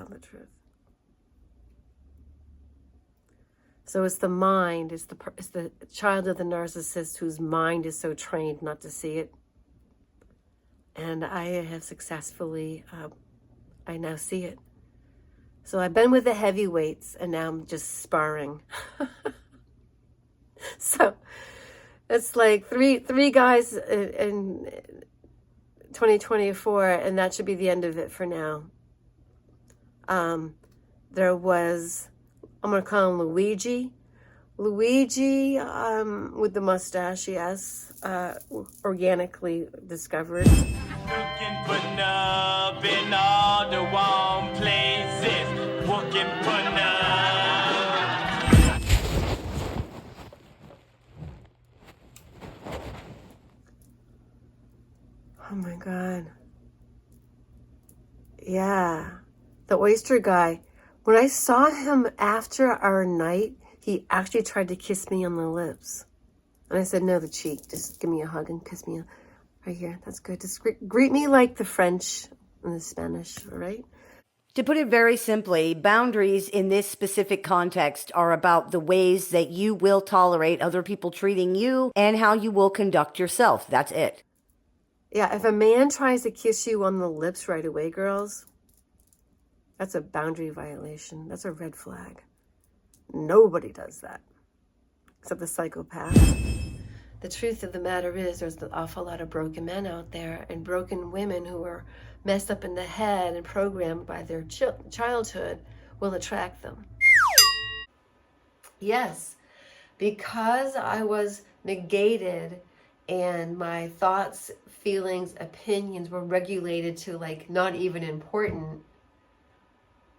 tell the truth. So it's the mind, it's the child of the narcissist whose mind is so trained not to see it. And I have successfully, I now see it. So I've been with the heavyweights and now I'm just sparring. So it's like three guys in 2024, and that should be the end of it for now. There was, I'm going to call him Luigi. Luigi with the mustache, yes, organically discovered. Looking for love in all the wrong places. Looking for love. Oh my God. Yeah. The oyster guy. When I saw him after our night, he actually tried to kiss me on the lips. And I said, no, the cheek. Just give me a hug and kiss me right here. That's good. Just greet me like the French and the Spanish, all right? To put it very simply, boundaries in this specific context are about the ways that you will tolerate other people treating you and how you will conduct yourself. That's it. Yeah, if a man tries to kiss you on the lips right away, girls, that's a boundary violation. That's a red flag. Nobody does that, except the psychopath. The truth of the matter is there's an awful lot of broken men out there and broken women who are messed up in the head and programmed by their childhood will attract them. Yes, because I was negated and my thoughts, feelings, opinions were regulated to like not even important,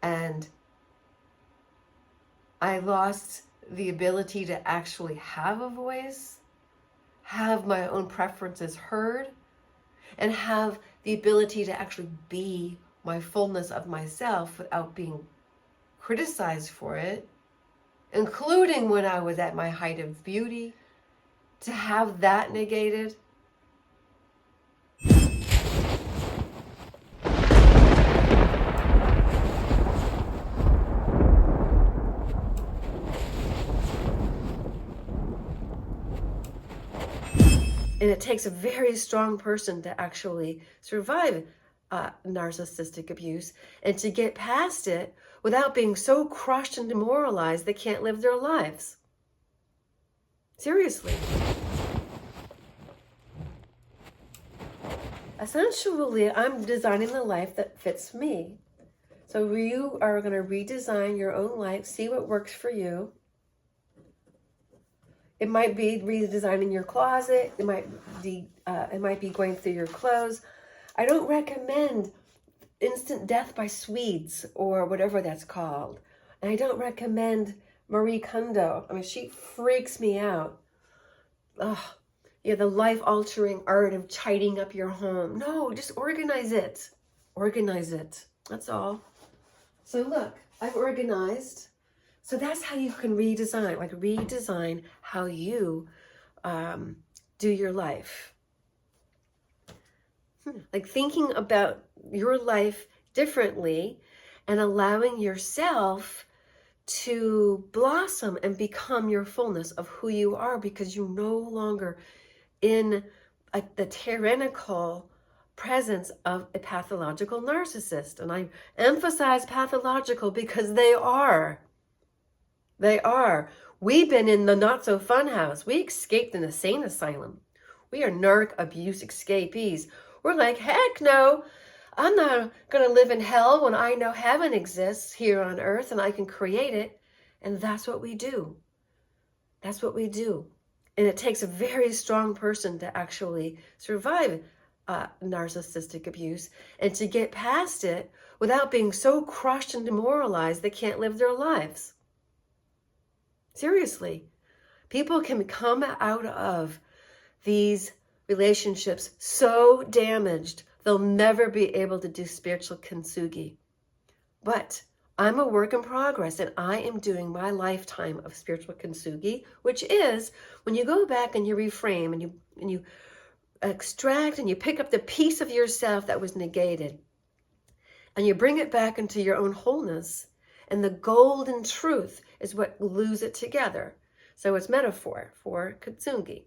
and I lost the ability to actually have a voice, have my own preferences heard, and have the ability to actually be my fullness of myself without being criticized for it, including when I was at my height of beauty. To have that negated, and it takes a very strong person to actually survive narcissistic abuse and to get past it without being so crushed and demoralized they can't live their lives. Seriously. Essentially, I'm designing the life that fits me. So you are going to redesign your own life, see what works for you. It might be redesigning your closet. It might be going through your clothes. I don't recommend instant death by Swedes or whatever that's called. And I don't recommend Marie Kondo. I mean, she freaks me out. Oh, yeah, the life-altering art of tidying up your home. No, just organize it. Organize it. That's all. So look, I've organized. So that's how you can redesign how you do your life. Like thinking about your life differently and allowing yourself to blossom and become your fullness of who you are, because you're no longer in the tyrannical presence of a pathological narcissist. And I emphasize pathological because they are. They are. We've been in the not so fun house. We escaped an insane asylum. We are narc abuse escapees. We're like, heck no. I'm not going to live in hell when I know heaven exists here on earth and I can create it. And that's what we do. That's what we do. And it takes a very strong person to actually survive narcissistic abuse and to get past it without being so crushed and demoralized they can't live their lives. Seriously. People can come out of these relationships so damaged they'll never be able to do spiritual kintsugi. But I'm a work in progress, and I am doing my lifetime of spiritual kintsugi, which is when you go back and you reframe and you extract and you pick up the piece of yourself that was negated. and you bring it back into your own wholeness, and the golden truth is what glues it together. So it's metaphor for kintsugi,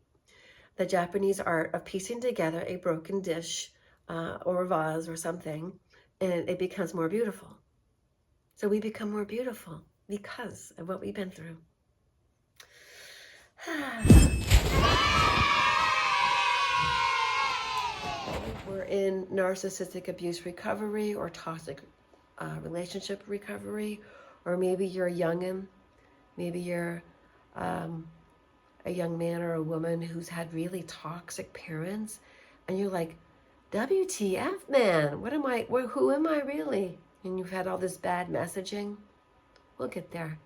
the Japanese art of piecing together a broken dish or a vase or something, and it becomes more beautiful. So we become more beautiful because of what we've been through. We're in narcissistic abuse recovery or toxic relationship recovery, or maybe you're a youngin', maybe you're a young man or a woman who's had really toxic parents, and you're like, WTF, man, who am I really? And you've had all this bad messaging. We'll get there.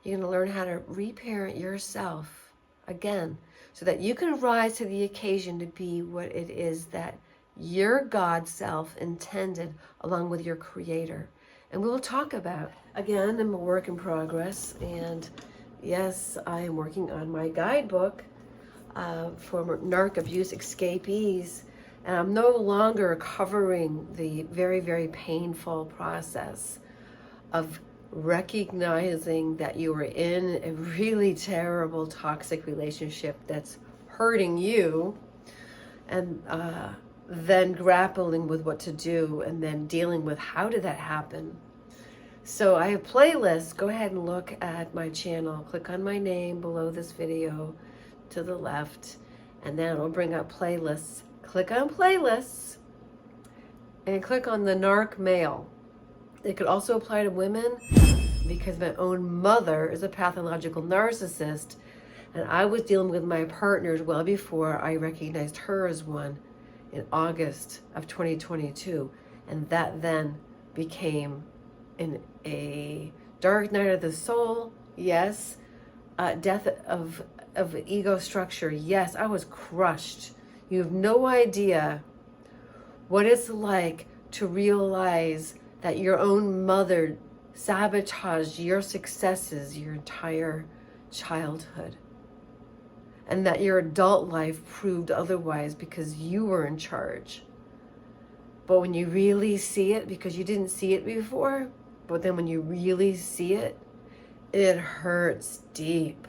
You're going to learn how to reparent yourself again so that you can rise to the occasion to be what it is that your God self intended along with your creator. And we will talk about, again, I'm a work in progress. And yes, I am working on my guidebook for narc abuse escapees. And I'm no longer covering the very, very painful process of recognizing that you are in a really terrible toxic relationship that's hurting you, and then grappling with what to do, and then dealing with how did that happen. So I have playlists. Go ahead and look at my channel. Click on my name below this video to the left, and then it'll bring up playlists. Click on playlists and click on the narc male. It could also apply to women because my own mother is a pathological narcissist, and I was dealing with my partners well before I recognized her as one in August of 2022, and that then became in a dark night of the soul, yes, death of ego structure, yes. I was crushed. You have no idea what it's like to realize that your own mother sabotaged your successes your entire childhood, and that your adult life proved otherwise because you were in charge. But when you really see it, because you didn't see it before, but then when you really see it, it hurts deep.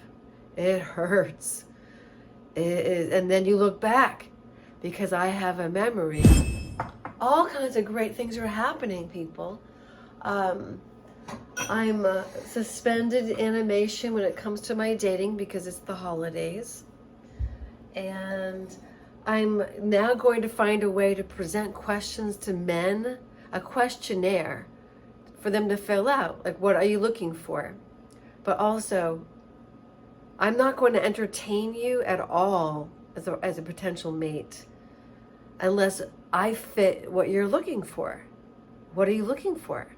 It hurts. And then you look back, because I have a memory. All kinds of great things are happening, people. I'm suspended animation when it comes to my dating because it's the holidays. And I'm now going to find a way to present questions to men, a questionnaire for them to fill out. Like, what are you looking for? But also, I'm not going to entertain you at all as a potential mate unless I fit what you're looking for. What are you looking for?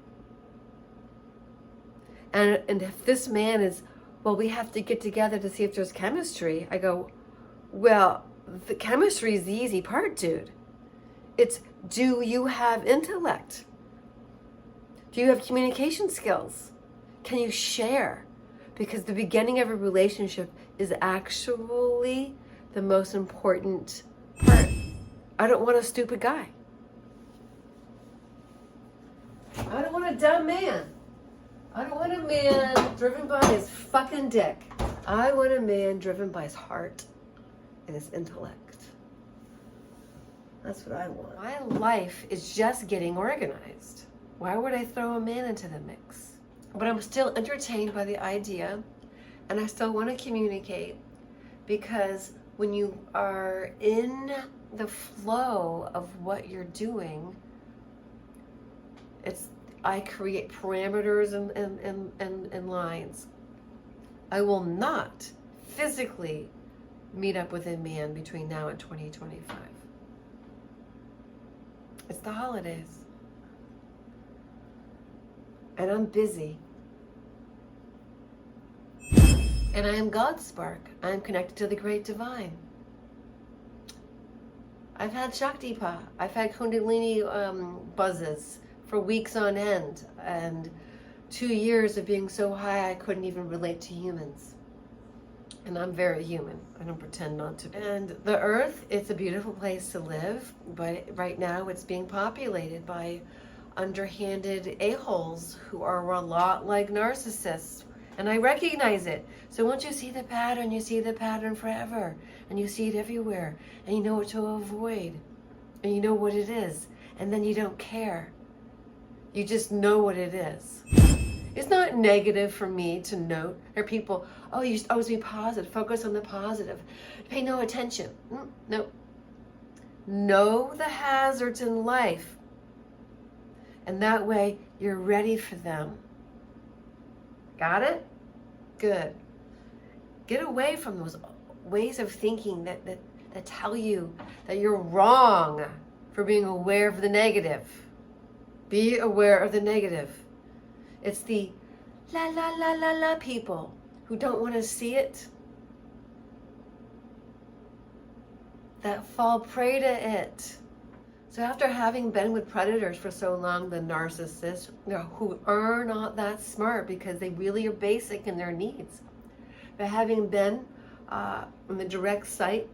And if this man is, well, we have to get together to see if there's chemistry, I go, well, the chemistry is the easy part, dude. It's, do you have intellect? Do you have communication skills? Can you share? Because the beginning of a relationship is actually the most important part. I don't want a stupid guy. I don't want a dumb man. I don't want a man driven by his fucking dick. I want a man driven by his heart and his intellect. That's what I want. My life is just getting organized. Why would I throw a man into the mix? But I'm still entertained by the idea, and I still want to communicate, because when you are in the flow of what you're doing, I create parameters and lines. I will not physically meet up with a man between now and 2025. It's the holidays. And I'm busy. And I am God's spark. I am connected to the great divine. I've had Shaktipa. I've had Kundalini buzzes for weeks on end. And 2 years of being so high I couldn't even relate to humans. And I'm very human. I don't pretend not to be. And the earth, it's a beautiful place to live. But right now it's being populated by underhanded a-holes who are a lot like narcissists. And I recognize it. So once you see the pattern, you see the pattern forever. And you see it everywhere. And you know what to avoid. And you know what it is. And then you don't care. You just know what it is. It's not negative for me to note. There are people, oh, you should always be positive. Focus on the positive. Pay no attention. No. Know the hazards in life. And that way, you're ready for them. Got it? Good. Get away from those ways of thinking that tell you that you're wrong for being aware of the negative. Be aware of the negative. It's the la la la la la people who don't want to see it, that fall prey to it. So after having been with predators for so long, the narcissists, who are not that smart because they really are basic in their needs, but having been on the direct sight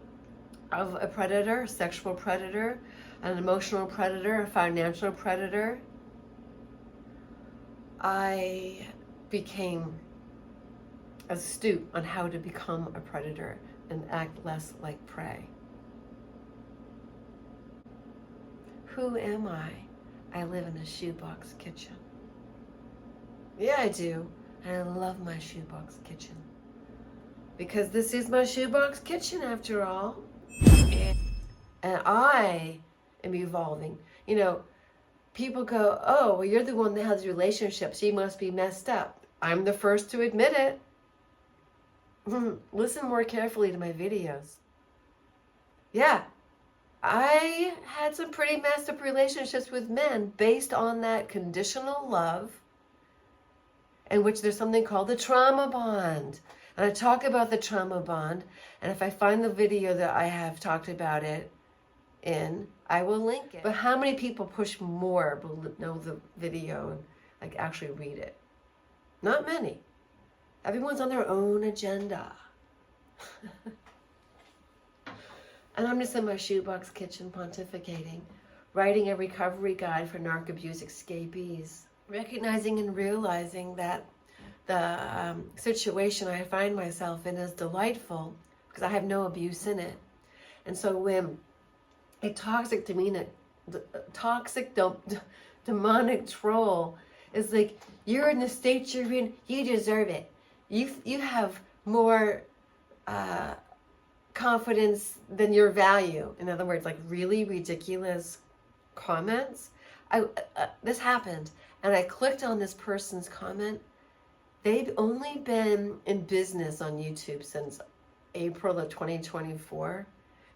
of a predator, a sexual predator, an emotional predator, a financial predator, I became astute on how to become a predator and act less like prey. Who am I? I live in a shoebox kitchen. Yeah, I do. And I love my shoebox kitchen. Because this is my shoebox kitchen after all. And I am evolving. You know, people go, oh, well, you're the one that has relationships. You must be messed up. I'm the first to admit it. Listen more carefully to my videos. Yeah. I had some pretty messed up relationships with men based on that conditional love, in which there's something called the trauma bond. And I talk about the trauma bond, and if I find the video that I have talked about it in, I will link it. But how many people push more but know the video and like actually read it? Not many. Everyone's on their own agenda. And I'm just in my shoebox kitchen pontificating, writing a recovery guide for narc abuse escapees, recognizing and realizing that the situation I find myself in is delightful because I have no abuse in it. And so when a toxic demonic troll is like, you're in the state you're in, you deserve it. You have more confidence than your value. In other words, like really ridiculous comments. This happened, and I clicked on this person's comment. They've only been in business on YouTube since April of 2024,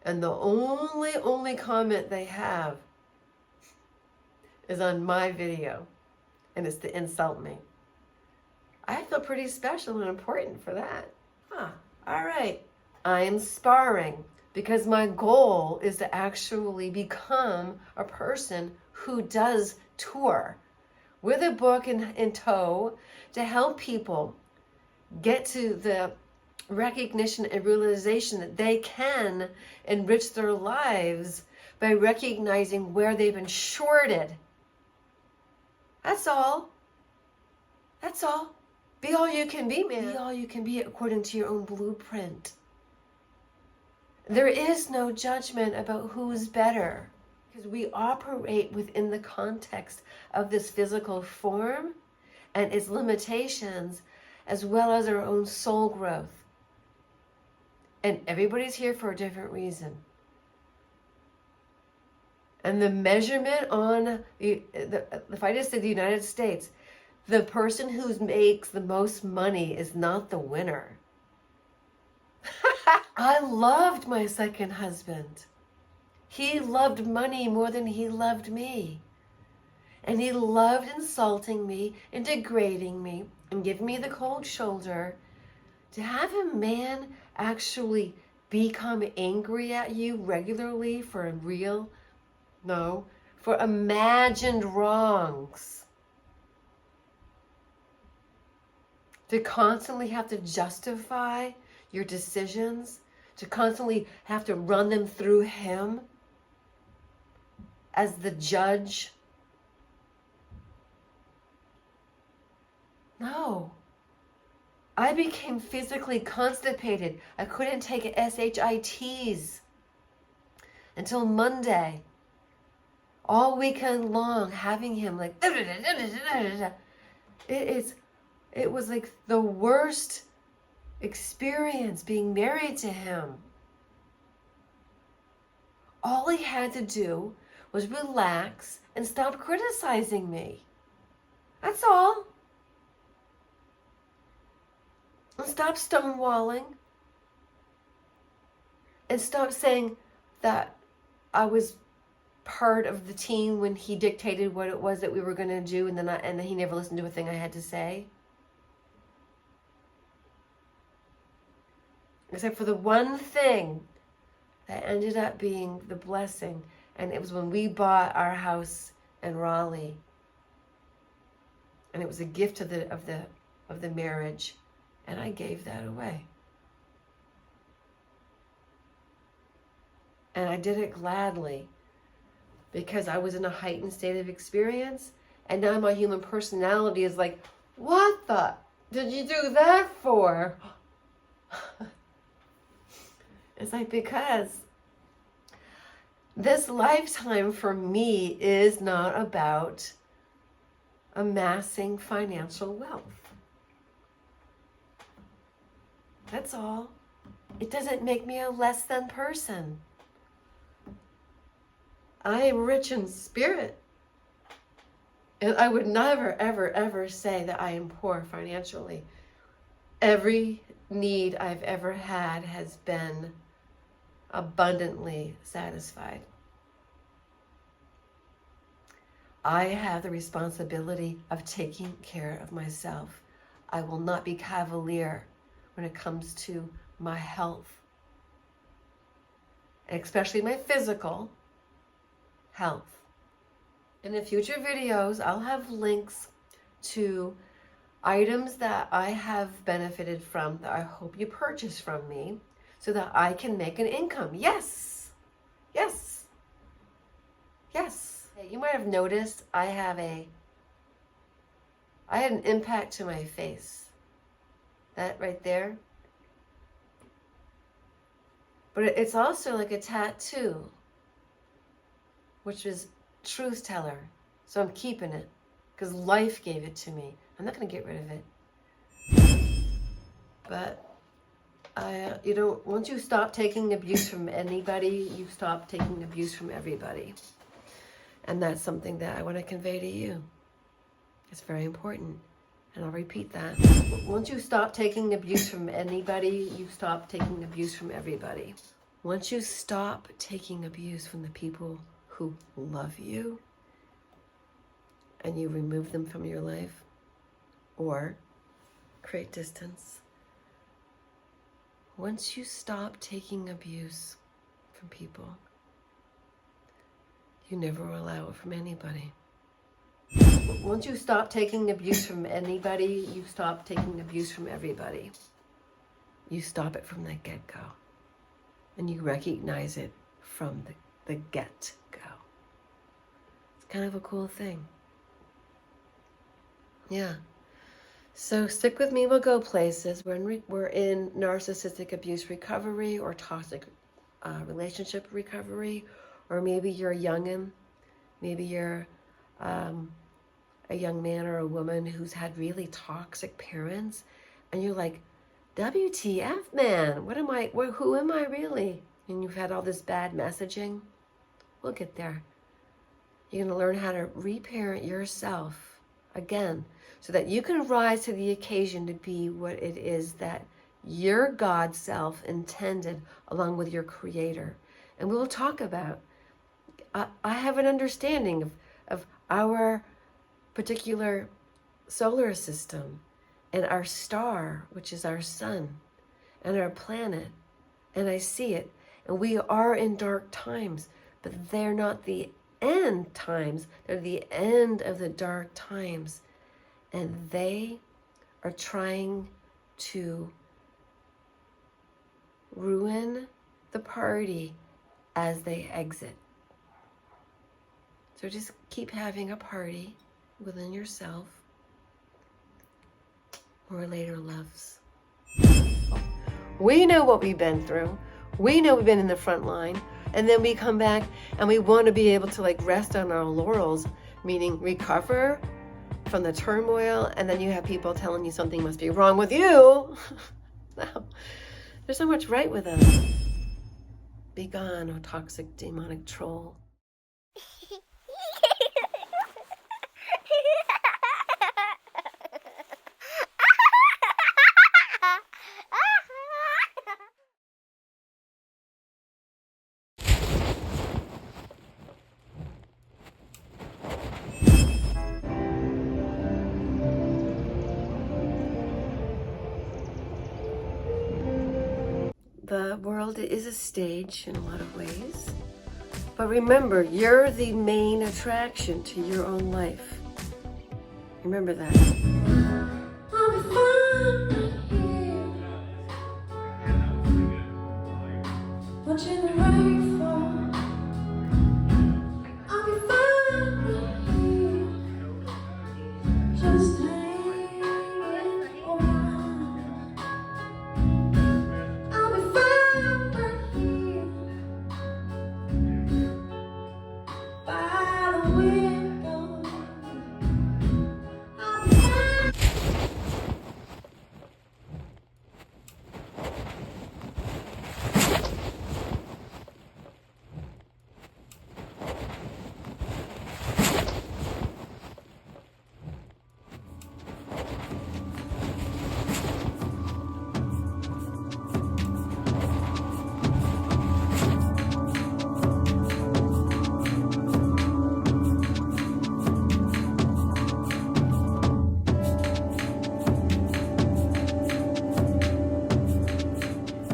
and the only comment they have is on my video, and it's to insult me. I feel pretty special and important for that. All right. I am sparring because my goal is to actually become a person who does tour with a book in tow to help people get to the recognition and realization that they can enrich their lives by recognizing where they've been shorted. That's all. That's all. Be all you can be, man. Be all you can be according to your own blueprint. There is no judgment about who's better because we operate within the context of this physical form and its limitations, as well as our own soul growth. And everybody's here for a different reason. And the measurement on, if I just said the United States, the person who makes the most money is not the winner. I loved my second husband. He loved money more than he loved me. And he loved insulting me and degrading me and giving me the cold shoulder. To have a man actually become angry at you regularly for for imagined wrongs. To constantly have to justify your decisions, to constantly have to run them through him as the judge No. I became physically constipated. I couldn't take SHITs until Monday. All weekend long, having him like, it was like the worst experience being married to him. All he had to do was relax and stop criticizing me. That's all. And stop stonewalling. And stop saying that I was part of the team when he dictated what it was that we were going to do, and then he never listened to a thing I had to say. Except for the one thing that ended up being the blessing, and it was when we bought our house in Raleigh, and it was a gift of the marriage, and I gave that away. And I did it gladly because I was in a heightened state of experience, and now my human personality is like, what the did you do that for? It's like, because this lifetime for me is not about amassing financial wealth. That's all. It doesn't make me a less than person. I am rich in spirit. And I would never, ever, ever say that I am poor financially. Every need I've ever had has been abundantly satisfied. I have the responsibility of taking care of myself. I will not be cavalier when it comes to my health, especially my physical health. In the future videos, I'll have links to items that I have benefited from that I hope you purchase from me so that I can make an income. Yes, yes, yes. You might have noticed I had an impact to my face. That right there. But it's also like a tattoo, which is truth teller. So I'm keeping it because life gave it to me. I'm not going to get rid of it. But once you stop taking abuse from anybody, you stop taking abuse from everybody. And that's something that I want to convey to you. It's very important. And I'll repeat that. Once you stop taking abuse from anybody, you stop taking abuse from everybody. Once you stop taking abuse from the people who love you, and you remove them from your life, or create distance. Once you stop taking abuse from people, you never allow it from anybody. Once you stop taking abuse from anybody, you stop taking abuse from everybody. You stop it from the get-go. And you recognize it from the get-go. It's kind of a cool thing. Yeah. So stick with me, we'll go places. We're in narcissistic abuse recovery or toxic relationship recovery, or maybe you're a youngin', maybe you're a young man or a woman who's had really toxic parents, and you're like, WTF, man, who am I really? And you've had all this bad messaging. We'll get there. You're going to learn how to reparent yourself again, so that you can rise to the occasion to be what it is that your God self intended, along with your creator. And we'll talk about, I have an understanding of our particular solar system and our star, which is our sun, and our planet. And I see it. And we are in dark times, but they're not the end times. They're the end of the dark times. And they are trying to ruin the party as they exit. So just keep having a party within yourself. or later loves. We know what we've been through. We know we've been in the front line. And then we come back and we want to be able to like rest on our laurels, meaning recover from the turmoil. And then you have people telling you something must be wrong with you. No, there's so much right with us. Be gone, oh toxic demonic troll. The world is a stage in a lot of ways. But remember, you're the main attraction to your own life. Remember that. Watching the rain fall, I'll be fine here, just hanging around. I'll be fine here, by the window. I'll be fine.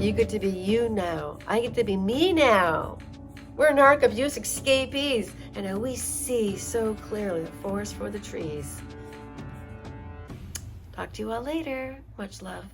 You get to be you now. I get to be me now. We're narc abuse escapees, and we see so clearly the forest for the trees. Talk to you all later. Much love.